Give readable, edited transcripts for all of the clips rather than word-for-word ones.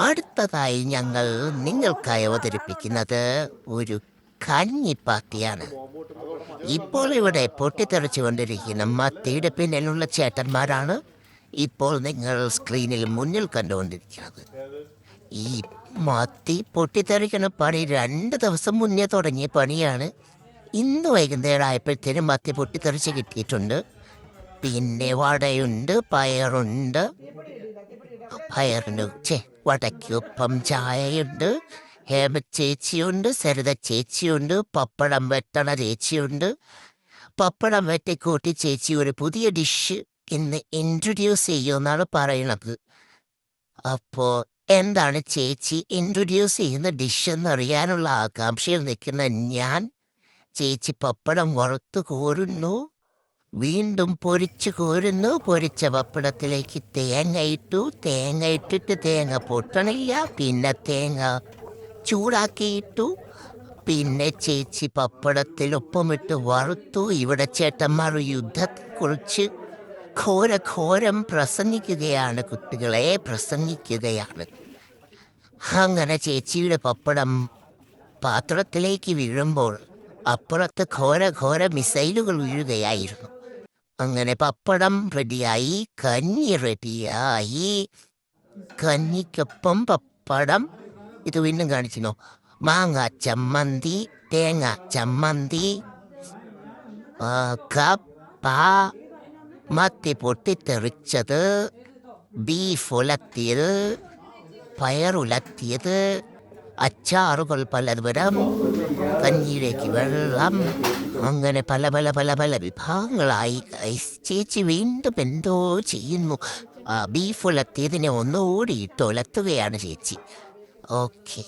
അടുത്തതായി ഞങ്ങൾ നിങ്ങൾക്കായി അവതരിപ്പിക്കുന്നത് ഒരു കഞ്ഞിപ്പാത്തിയാണ്. ഇപ്പോൾ ഇവിടെ പൊട്ടിത്തെറിച്ചുകൊണ്ടിരിക്കുന്ന മത്തിയുടെ പിന്നിലുള്ള ചേട്ടന്മാരാണ് ഇപ്പോൾ നിങ്ങൾ സ്ക്രീനിൽ മുന്നിൽ കണ്ടുകൊണ്ടിരിക്കുന്നത്. ഈ മത്തി പൊട്ടിത്തെറിക്കുന്ന പണി 2 ദിവസം മുന്നേ തുടങ്ങിയ പണിയാണ്. ഇന്ന് വൈകുന്നേരം ആയപ്പോഴത്തേനും മത്തി പൊട്ടിത്തെറിച്ച് കിട്ടിയിട്ടുണ്ട്. പിന്നെ വടയുണ്ട്, പയറുണ്ട്, വടക്കൊപ്പം ചായയുണ്ട്, ഹേമ ചേച്ചിയുണ്ട്, സരിത ചേച്ചിയുണ്ട്, പപ്പടം വെട്ടണ ചേച്ചിയുണ്ട്. പപ്പടം വെട്ടിക്കൂട്ടി ചേച്ചി ഒരു പുതിയ ഡിഷ് ഇന്ന് ഇൻട്രൊഡ്യൂസ് ചെയ്യുമെന്നാണ് പറയണത്. അപ്പോൾ എന്താണ് ചേച്ചി ഇൻട്രൊഡ്യൂസ് ചെയ്യുന്ന ഡിഷ് എന്നറിയാനുള്ള ആകാംക്ഷയിൽ നിൽക്കുന്ന ഞാൻ ചേച്ചി പപ്പടം വറുത്ത് കോരുന്നു, വീണ്ടും പൊരിച്ചു കോരുന്നു. പൊരിച്ച പപ്പടത്തിലേക്ക് തേങ്ങ ഇട്ടിട്ട് തേങ്ങ പൊട്ടണില്ല. പിന്നെ തേങ്ങ ചൂടാക്കിയിട്ടു. പിന്നെ ചേച്ചി പപ്പടത്തിൽ ഉപ്പമിട്ട് വറുത്തു. ഇവിടെ ചേട്ടന്മാർ യുദ്ധത്തെക്കുറിച്ച് ഘോരം പ്രസംഗിക്കുകയാണ്, കുട്ടികളെ പ്രസംഗിക്കുകയാണ്. അങ്ങനെ ചേച്ചിയുടെ പപ്പടം പാത്രത്തിലേക്ക് വീഴുമ്പോൾ അപ്പുറത്ത് ഘോര മിസൈലുകൾ വീഴുകയായിരുന്നു. അങ്ങനെ പപ്പടം റെഡിയായി, കഞ്ഞി റെഡിയായി. കഞ്ഞിക്കൊപ്പം പപ്പടം. ഇത് വീണ്ടും കാണിച്ചിരുന്നു. മാങ്ങ ചമ്മന്തി, തേങ്ങ ചമ്മന്തി, കപ്പ, മത്തി പൊട്ടിത്തെറിച്ചത്, ബീഫ് ഉലത്തിയത്, പയറുലത്തിയത്, അച്ചാറുകൾ പലതരം, കഞ്ഞിയിലേക്ക് വെള്ളം, അങ്ങനെ പല പല പല പല വിഭവങ്ങളായി. ചേച്ചി വീണ്ടും എന്തോ ചെയ്യുന്നു. ബീഫ് ഉലത്തിയതിനെ ഒന്നുകൂടി ഇട്ട് ഉലത്തുകയാണ് ചേച്ചി. ഓക്കെ,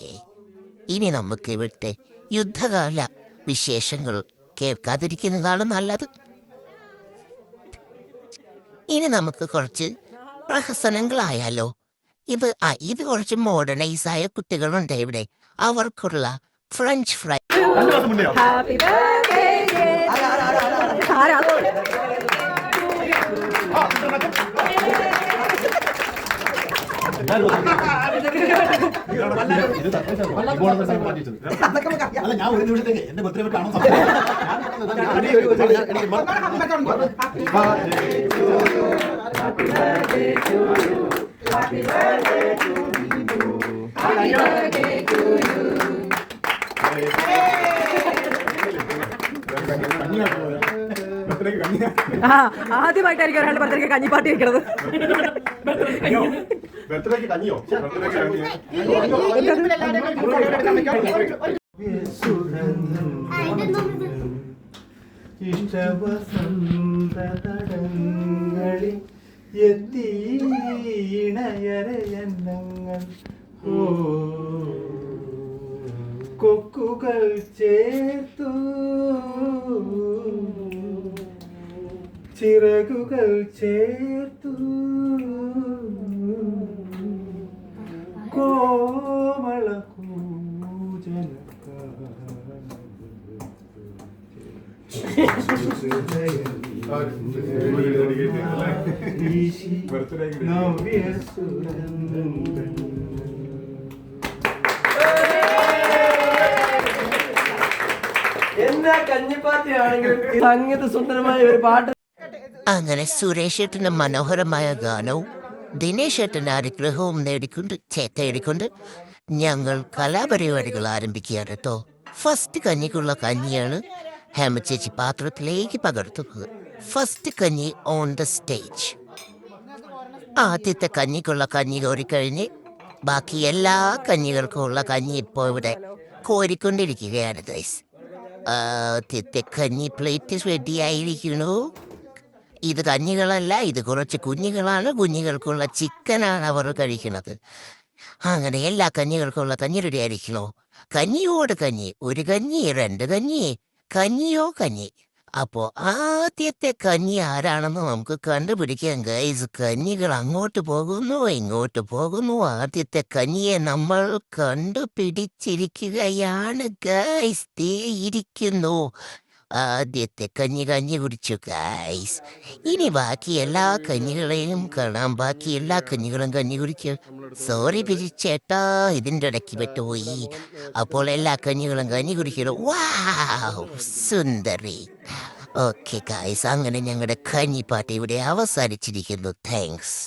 ഇനി നമുക്ക് ഇവിടുത്തെ യുദ്ധകാല വിശേഷങ്ങൾ കേൾക്കാതിരിക്കുന്നതാണ് നല്ലത്. ഇനി നമുക്ക് കുറച്ച് പ്രഹസനങ്ങളായാലോ. ഇത് കുറച്ച് മോഡേണൈസായ കുട്ടികളുണ്ട് ഇവിടെ. അവർക്കുള്ള ഫ്രഞ്ച് ഫ്രൈ. ആദ്യമായിട്ടായിരിക്കും ഒരാളുടെ ബർത്ത്ഡേക്ക് കഞ്ഞിപ്പാട്ടി വെക്കണത്. ഇഷ്ടവസന്തതടങ്ങളിൽ എത്തിയിണയരയന്നങ്ങൾ കൊക്കുകൾ ചേർത്തു, ചിറകുകൾ ചേർത്തു, കോമള കൂജന എന്നാ കഞ്ഞിപ്പാത്തി ആണെങ്കിലും സംഗീത സുന്ദരമായ ഒരു പാട്ട്. അങ്ങനെ സുരേഷ് ഏട്ടൻ്റെ മനോഹരമായ ഗാനവും ദിനേശ് ഏട്ടൻ്റെ അനുഗ്രഹവും തേടിക്കൊണ്ട് ഞങ്ങൾ കലാപരിപാടികൾ ആരംഭിക്കുകയാണ് കേട്ടോ. ഫസ്റ്റ് കഞ്ഞിക്കുള്ള കഞ്ഞിയാണ് ഹേമ ചേച്ചി പാത്രത്തിലേക്ക് പകർത്തുന്നത്. ഫസ്റ്റ് കഞ്ഞി ഓൺ ദ സ്റ്റേജ്. ആദ്യത്തെ കഞ്ഞിക്കുള്ള കഞ്ഞി കോരിക്കഴിഞ്ഞ് ബാക്കി എല്ലാ കഞ്ഞികൾക്കുമുള്ള കഞ്ഞി ഇപ്പോൾ ഇവിടെ കോരിക്കൊണ്ടിരിക്കുകയാണ് ഗൈസ്. ആദ്യത്തെ കഞ്ഞി പ്ലേറ്റ് റെഡിയായിരിക്കുന്നു. ഇത് കഞ്ഞികളല്ല, ഇത് കുറച്ച് കുഞ്ഞുങ്ങളാണ്. കുഞ്ഞുങ്ങൾക്കുള്ള ചിക്കനാണ് അവർ കഴിക്കുന്നത്. അങ്ങനെ എല്ലാ കഞ്ഞികൾക്കുള്ള കഞ്ഞി റെഡിയായിരിക്കണോ. കഞ്ഞിയോട് കഞ്ഞി, ഒരു കഞ്ഞി, 2 കഞ്ഞി, കഞ്ഞിയോ കഞ്ഞി. അപ്പോൾ ആദ്യത്തെ കഞ്ഞി ആരാണെന്ന് നമുക്ക് കണ്ടുപിടിക്കാം ഗൈസ്. കഞ്ഞികൾ അങ്ങോട്ട് പോകുന്നു, ഇങ്ങോട്ട് പോകുന്നു. ആദ്യത്തെ കഞ്ഞിയെ നമ്മൾ കണ്ടുപിടിച്ചിരിക്കുകയാണ് ഗൈസ്. ദേ ഇരിക്കുന്നു. ആദ്യത്തെ കഞ്ഞി കുടിച്ചു ഗൈസ്. ഇനി ബാക്കി എല്ലാ കഞ്ഞികളെയും കാണാം. ബാക്കി എല്ലാ കഞ്ഞികളും കഞ്ഞി കുടിക്കും. സോറി പിരിച്ചേട്ടാ, ഇതിൻ്റെ ഇടയ്ക്ക് പറ്റുപോയി. അപ്പോൾ എല്ലാ കഞ്ഞികളും കഞ്ഞി കുടിക്കണം. വാവ്, സുന്ദരി. ഓക്കെ ഗൈസ്, അങ്ങനെ ഞങ്ങളുടെ കഞ്ഞിപ്പാട്ട് ഇവിടെ അവസാനിച്ചിരിക്കുന്നു. താങ്ക്സ്.